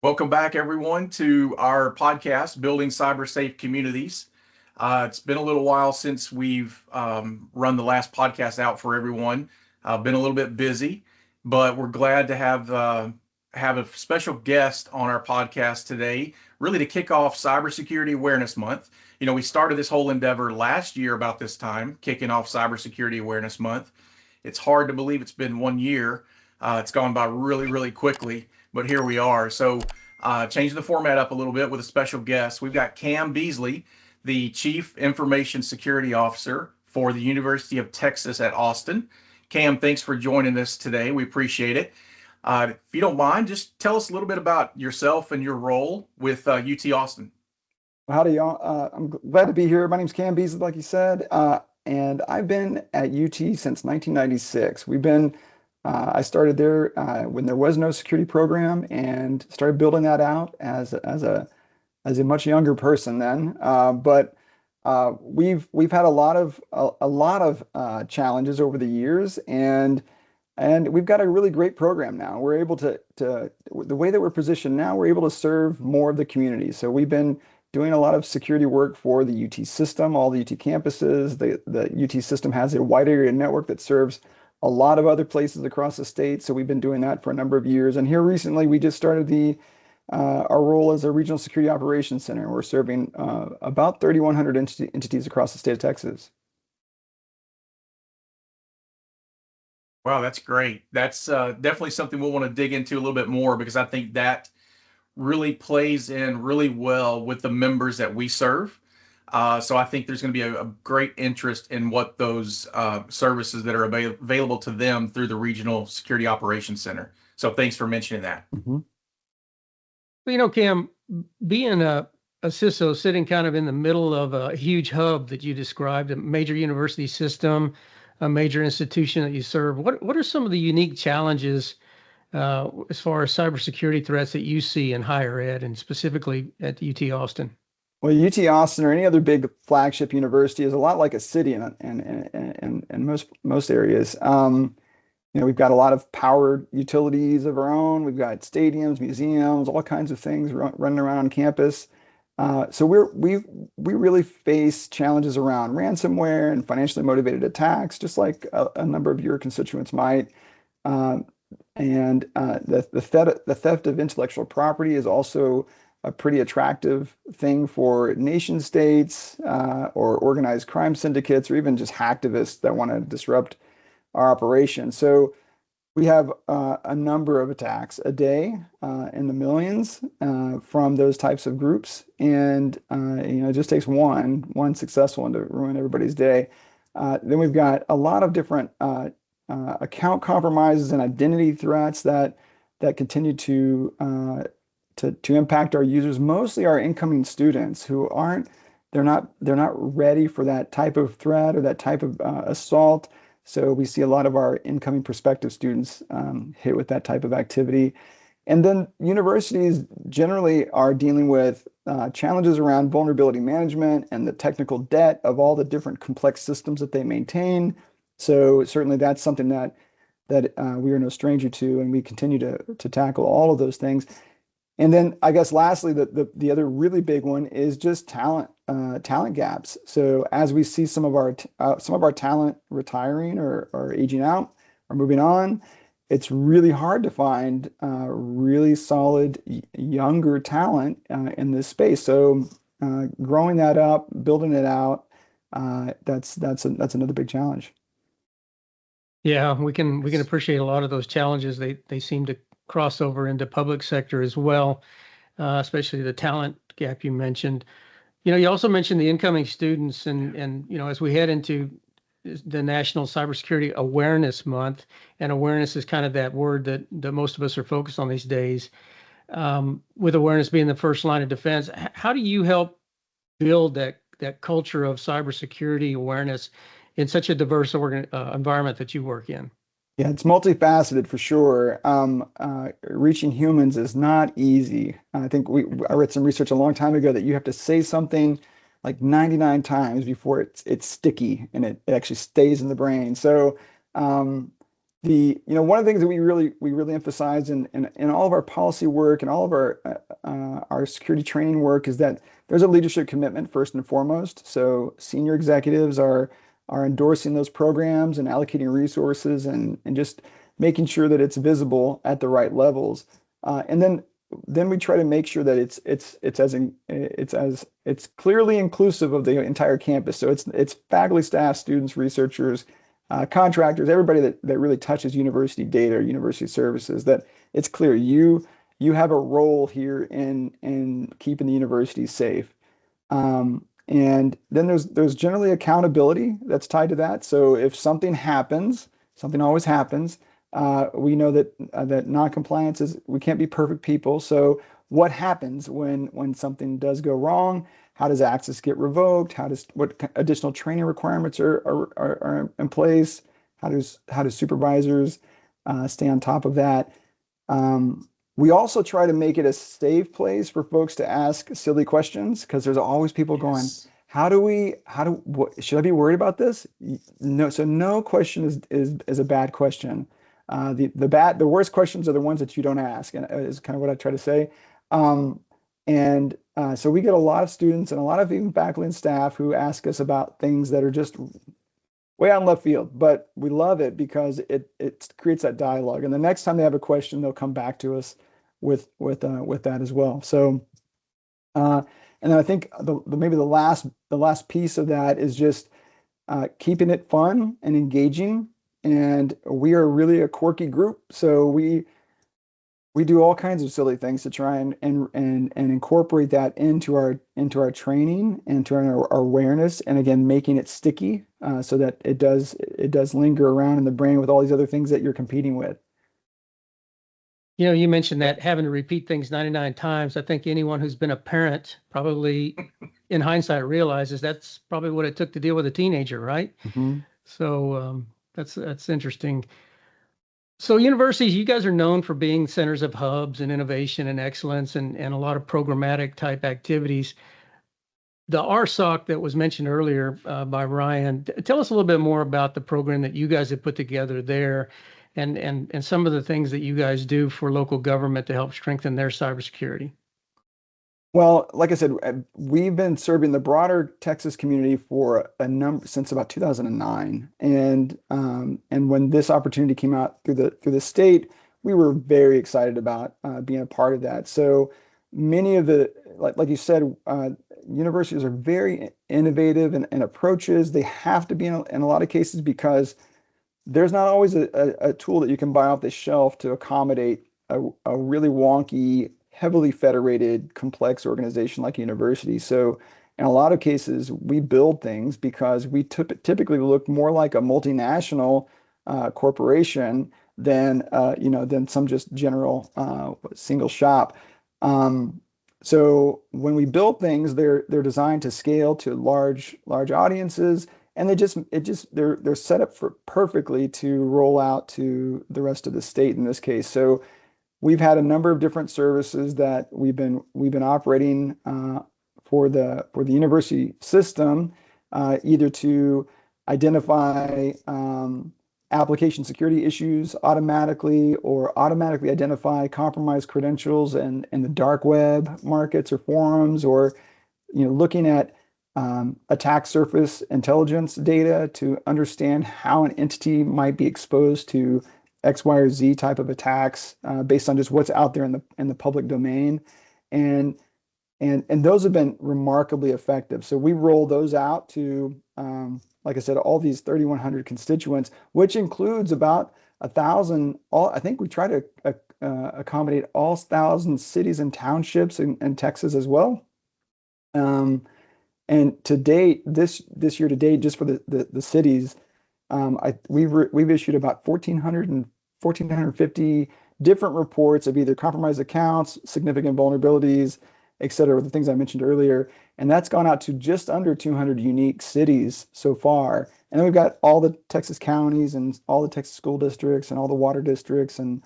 Welcome back, everyone, to our podcast, Building Cybersafe Communities. It's been a little while since we've run the last podcast out for everyone. Been a little bit busy, but we're glad to have a special guest on our podcast today, really to kick off Cybersecurity Awareness Month. You know, we started this whole endeavor last year about this time, kicking off Cybersecurity Awareness Month. It's hard to believe it's been 1 year. It's gone by really, really quickly, but here we are. So changing the format up a little bit with a special guest. We've got Cam Beasley, the Chief Information Security Officer for the University of Texas at Austin. Cam, thanks for joining us today. We appreciate it. If you don't mind, just tell us a little bit about yourself and your role with UT Austin. Howdy, y'all. I'm glad to be here. My name's Cam Beasley, like you said, and I've been at UT since 1996. I started there when there was no security program and started building that out as a much younger person then. But we've had a lot of challenges over the years, and we've got a really great program now. We're able to the way that we're positioned now, we're able to serve more of the community. So we've been doing a lot of security work for the UT system, all the UT campuses. The UT system has a wide area network that serves a lot of other places across the state. So we've been doing that for a number of years. And here recently, we just started our role as a regional security operations center. We're serving about 3,100 entities across the state of Texas. Wow, that's great. That's definitely something we'll want to dig into a little bit more, because I think that really plays in really well with the members that we serve. So I think there's going to be a great interest in what those services that are available to them through the Regional Security Operations Center. So thanks for mentioning that. Mm-hmm. Well, you know, Cam, being a CISO sitting kind of in the middle of a huge hub that you described, a major university system, a major institution that you serve, what are some of the unique challenges as far as cybersecurity threats that you see in higher ed and specifically at UT Austin? Well, UT Austin or any other big flagship university is a lot like a city in most areas. We've got a lot of powered utilities of our own. We've got stadiums, museums, all kinds of things running around on campus. So we really face challenges around ransomware and financially motivated attacks, just like a number of your constituents might. The theft of intellectual property is also a pretty attractive thing for nation states or organized crime syndicates, or even just hacktivists that want to disrupt our operation. So we have a number of attacks a day in the millions from those types of groups, and it just takes one successful one to ruin everybody's day. Then we've got a lot of different account compromises and identity threats that continue to impact our users, mostly our incoming students who they're not ready for that type of threat or that type of assault. So we see a lot of our incoming prospective students hit with that type of activity. And then universities generally are dealing with challenges around vulnerability management and the technical debt of all the different complex systems that they maintain. So certainly that's something that we are no stranger to, and we continue to tackle all of those things. And then I guess lastly, the other really big one is just talent gaps. So as we see some of our talent retiring or aging out or moving on, it's really hard to find really solid younger talent in this space. So growing that up, building it out, that's another big challenge. Yeah, we can appreciate a lot of those challenges. They seem to cross over into public sector as well, especially the talent gap you mentioned. You also mentioned the incoming students, and as we head into the National Cybersecurity Awareness Month, and awareness is kind of that word that most of us are focused on these days, with awareness being the first line of defense. How do you help build that culture of cybersecurity awareness in such a diverse environment that you work in? Yeah, it's multifaceted for sure. Reaching humans is not easy. I think I read some research a long time ago that you have to say something like 99 times before it's sticky and it actually stays in the brain. So one of the things that we really emphasize in all of our policy work and all of our security training work is that there's a leadership commitment first and foremost. So senior executives are endorsing those programs and allocating resources and just making sure that it's visible at the right levels. And then we try to make sure that it's clearly inclusive of the entire campus. So it's faculty, staff, students, researchers, contractors, everybody that really touches university data or university services, that it's clear you have a role here in keeping the university safe. And then there's generally accountability that's tied to that. So if something happens, something always happens. We know that non-compliance we can't be perfect people. So what happens when something does go wrong? How does access get revoked? What additional training requirements are in place? How do supervisors stay on top of that? We also try to make it a safe place for folks to ask silly questions, because there's always people going, should I be worried about this? No, so no question is a bad question. The worst questions are the ones that you don't ask, and is kind of what I try to say. So we get a lot of students and a lot of even faculty and staff who ask us about things that are just way out in left field, but we love it because it creates that dialogue. And the next time they have a question, they'll come back to us with that as well. So, and then I think maybe the last piece of that is just keeping it fun and engaging. And we are really a quirky group, so we do all kinds of silly things to try and incorporate that into our training, into our awareness, and again making it sticky, so that it does linger around in the brain with all these other things that you're competing with. You mentioned that having to repeat things 99 times. I think anyone who's been a parent probably, in hindsight, realizes that's probably what it took to deal with a teenager, right? Mm-hmm. So that's interesting. So universities, you guys are known for being centers of hubs and innovation and excellence and a lot of programmatic type activities. The RSOC that was mentioned earlier by Ryan, tell us a little bit more about the program that you guys have put together there, and some of the things that you guys do for local government to help strengthen their cybersecurity. Well, like I said, we've been serving the broader Texas community for since about 2009, and when this opportunity came out through the state, we were very excited about being a part of that. So many of like you said, universities are very innovative in approaches. They have to be in a lot of cases, because there's not always a tool that you can buy off the shelf to accommodate a really wonky, heavily federated, complex organization like a university. So in a lot of cases, we build things because we typically look more like a multinational corporation than some just general single shop. So when we build things, they're designed to scale to large audiences, and they're set up perfectly to roll out to the rest of the state in this case. So we've had a number of different services that we've been operating for the university system, either to identify application security issues automatically, or automatically identify compromised credentials in the dark web markets or forums, or looking at attack surface intelligence data to understand how an entity might be exposed to X, Y, or Z type of attacks based on just what's out there in the public domain, and those have been remarkably effective. So we roll those out to, like I said, all these 3,100 constituents, which includes about 1,000. I think we try to accommodate all 1,000 cities and townships in Texas as well. And to date, this year to date, just for the cities, we've issued about 1,450 different reports of either compromised accounts, significant vulnerabilities, et cetera, the things I mentioned earlier. And that's gone out to just under 200 unique cities so far. And then we've got all the Texas counties and all the Texas school districts and all the water districts and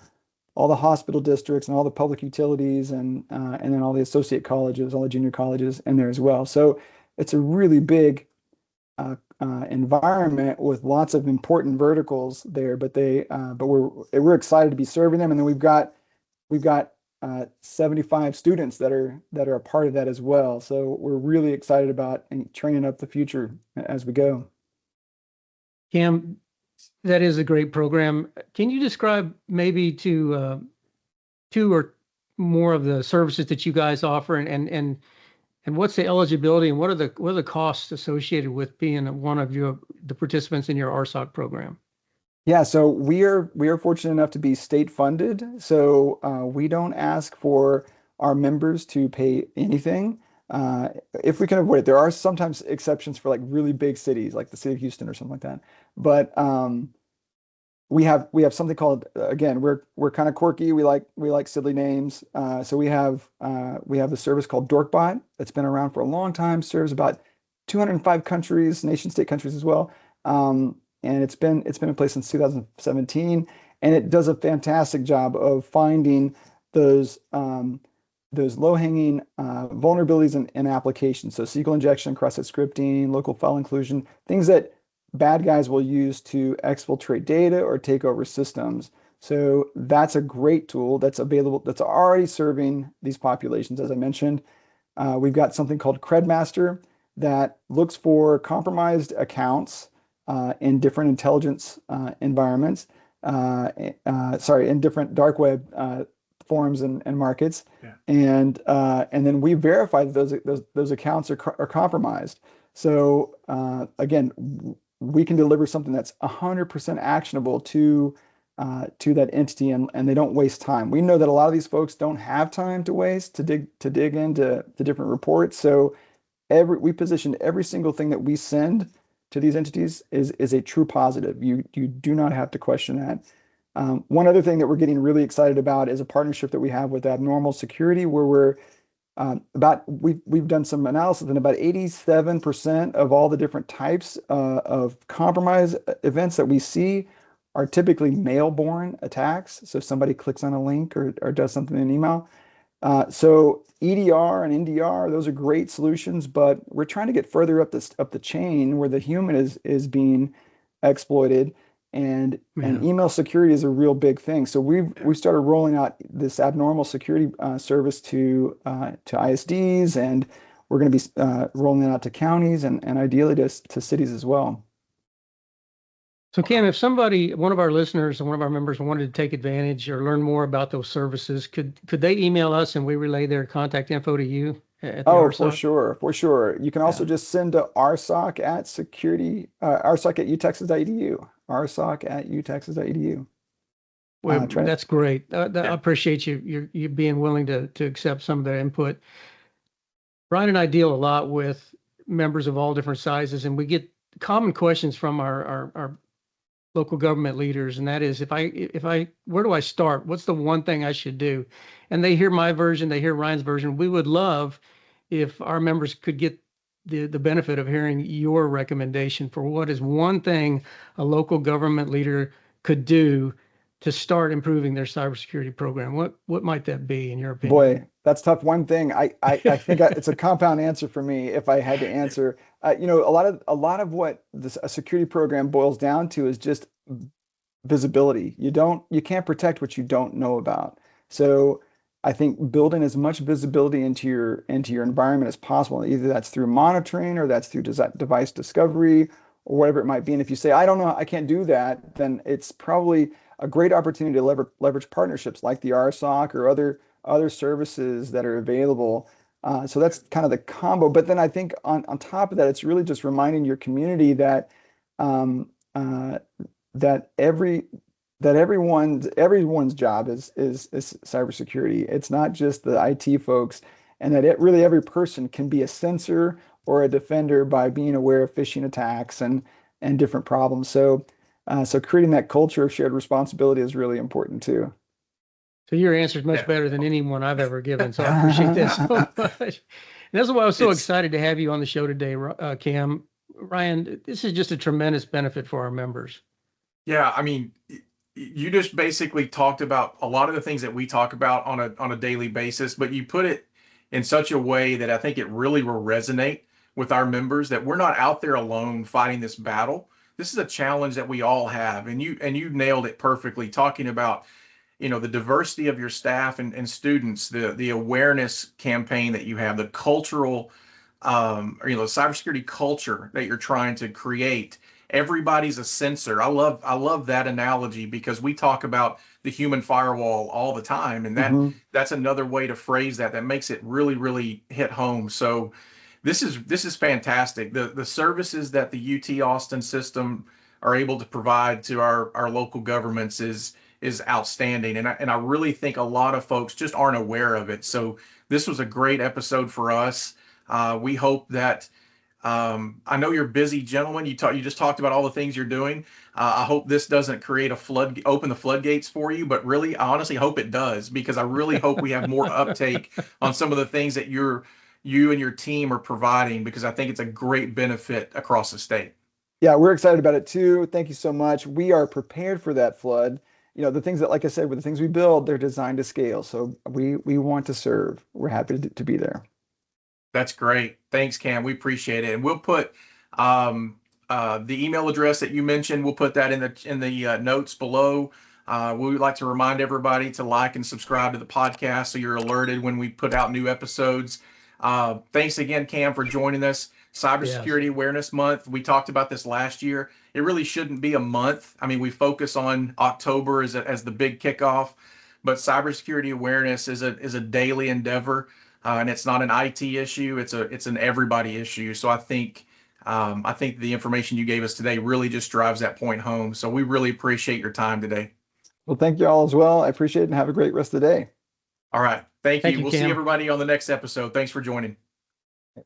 all the hospital districts and all the public utilities and then all the associate colleges, all the junior colleges in there as well. So it's a really big environment with lots of important verticals there, but we're excited to be serving them. And then we've got 75 students that are a part of that as well. So we're really excited about and training up the future as we go. Cam, that is a great program. Can you describe maybe two or more of the services that you guys offer, and what's the eligibility, and what are the costs associated with being one of the participants in your RSOC program? Yeah, so we are fortunate enough to be state funded. So we don't ask for our members to pay anything if we can avoid it. There are sometimes exceptions for like really big cities, like the city of Houston or something like that. But we have something called, again, we're kind of quirky. We like silly names. So we have a service called Dorkbot that's been around for a long time, serves about 205 countries, nation state countries as well. And it's been in place since 2017, and it does a fantastic job of finding those low-hanging vulnerabilities in applications. So SQL injection, cross-site scripting, local file inclusion, things that bad guys will use to exfiltrate data or take over systems. So that's a great tool that's available, that's already serving these populations, as I mentioned. We've got something called CredMaster that looks for compromised accounts in different intelligence environments, in different dark web forums and markets. Yeah. And then we verify that those accounts are compromised. So again, we can deliver something that's 100% actionable to that entity, and they don't waste time. We know that a lot of these folks don't have time to waste to dig into the different reports. So we position every single thing that we send to these entities is a true positive. You do not have to question that. One other thing that we're getting really excited about is a partnership that we have with Abnormal Security, where we've done some analysis, and about 87% of all the different types of compromise events that we see are typically mail-borne attacks. So somebody clicks on a link or does something in an email. So EDR and NDR, those are great solutions, but we're trying to get further up the chain where the human is being exploited, and email security is a real big thing. So we've started rolling out this abnormal security service to ISDs, and we're going to be rolling it out to counties and ideally to cities as well. So Cam, if one of our listeners or one of our members wanted to take advantage or learn more about those services, could they email us and we relay their contact info to you at the RSOC? For sure. You can also just send to RSOC at utexas.edu, RSOC at utexas.edu. Well, that's great. I appreciate you being willing to accept some of their input. Brian and I deal a lot with members of all different sizes, and we get common questions from our local government leaders, and that is, where do I start? What's the one thing I should do? And they hear my version, they hear Ryan's version. We would love if our members could get the benefit of hearing your recommendation for what is one thing a local government leader could do to start improving their cybersecurity program. What might that be, in your opinion? Boy, that's tough. One thing I think it's a compound answer for me if I had to answer. A lot of what a security program boils down to is just visibility. You can't protect what you don't know about. So I think building as much visibility into your environment as possible, either that's through monitoring or that's through device discovery or whatever it might be. And if you say, I don't know, I can't do that, then it's probably a great opportunity to leverage partnerships like the RSOC or other services that are available. So that's kind of the combo. But then I think on top of that, it's really just reminding your community that everyone's job is cybersecurity. It's not just the IT folks, and that really every person can be a sensor or a defender by being aware of phishing attacks and different problems. So creating that culture of shared responsibility is really important too. So your answer is much better than anyone I've ever given. So I appreciate that so much. And that's why I was so excited to have you on the show today, Cam. Ryan, this is just a tremendous benefit for our members. Yeah, I mean, you just basically talked about a lot of the things that we talk about on a daily basis, but you put it in such a way that I think it really will resonate with our members that we're not out there alone fighting this battle. This is a challenge that we all have, and you nailed it perfectly, talking about, the diversity of your staff and students, the awareness campaign that you have, the cultural, cybersecurity culture that you're trying to create. Everybody's a sensor. I love that analogy, because we talk about the human firewall all the time, and that's another way to phrase that makes it really, really hit home. So this is fantastic. The services that the UT Austin system are able to provide to our local governments is outstanding, and I really think a lot of folks just aren't aware of it. So this was a great episode for us. We hope that, I know you're busy, gentlemen. You just talked about all the things you're doing. I hope this doesn't open the floodgates for you, but really, I honestly hope it does, because I really hope we have more uptake on some of the things that you and your team are providing, because I think it's a great benefit across the state. Yeah, we're excited about it too. Thank you so much. We are prepared for that flood. The things that, like I said, with the things we build, they're designed to scale. So we want to serve. We're happy to be there. That's great. Thanks, Cam. We appreciate it. And we'll put the email address that you mentioned, we'll put that in the notes below. We would like to remind everybody to like and subscribe to the podcast so you're alerted when we put out new episodes. Thanks again, Cam, for joining us. Cybersecurity Awareness Month. We talked about this last year. It really shouldn't be a month. I mean, we focus on October as the big kickoff, but cybersecurity awareness is a daily endeavor, and it's not an IT issue. It's an everybody issue. So I think the information you gave us today really just drives that point home. So we really appreciate your time today. Well, thank you all as well. I appreciate it, and have a great rest of the day. All right. Thank you. You, we'll Cam. see everybody on the next episode. Thanks for joining.